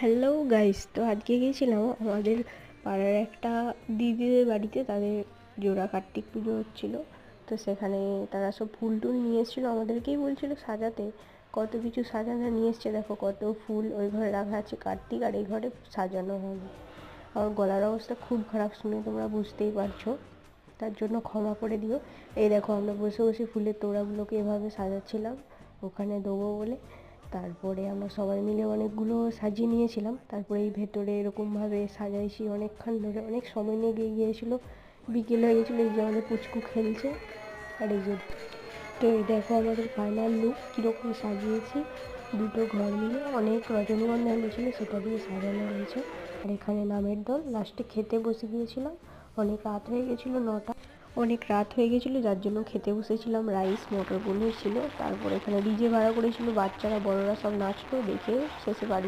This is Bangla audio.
হ্যালো গাইস, তো আজকে গিয়েছিলাম আমাদের পাড়ার একটা দিদিদের বাড়িতে। তাদের জোড়া কার্তিক পুজো হচ্ছিলো। তো সেখানে তারা সব ফুল টুল নিয়ে এসেছিলো, আমাদেরকেই বলছিল সাজাতে। কত কিছু সাজানো নিয়ে এসছে, দেখো কত ফুল ওই ঘরে রাখা আছে কার্তিক, আর এই ঘরে সাজানো হবে। আমার গলার অবস্থা খুব খারাপ, শুনে তোমরা বুঝতেই পারছো, তার জন্য ক্ষমা করে দিও। এই দেখো আমরা বসে বসে ফুলের তোড়াগুলোকে এভাবে সাজাচ্ছিলাম ওখানে দেবো বলে। তারপরে আমরা সবাই মিলে অনেকগুলো সাজিয়ে নিয়েছিলাম। তারপরে এই ভেতরে এরকমভাবে সাজাইছি অনেকক্ষণ ধরে, অনেক সময় নিয়ে গিয়েছিলো। বিকেল হয়ে গেছিলো, এই যে আমাদের পুচকু খেলছে। আর এই যে, তো এই দেখো আমাদের ফাইনাল লুক কীরকম সাজিয়েছি। দুটো ঘর মিলে অনেক রজনীগন্ধা এনেছিলো, সেটা দিয়ে সাজানো হয়েছে। আর এখানে নামের দল, লাস্টে খেতে বসে গিয়েছিলাম। অনেক রাত হয়ে গেছিলো, অনেক রাত হয়ে গেছিলো, যার জন্য খেতে বসেছিলাম। রাইস মটর পনির ছিল। তারপর এখানে ডিজে ভাড়া করেছিল, বাচ্চারা বড়রা সব নাচলো, দেখে শেষে বাড়ি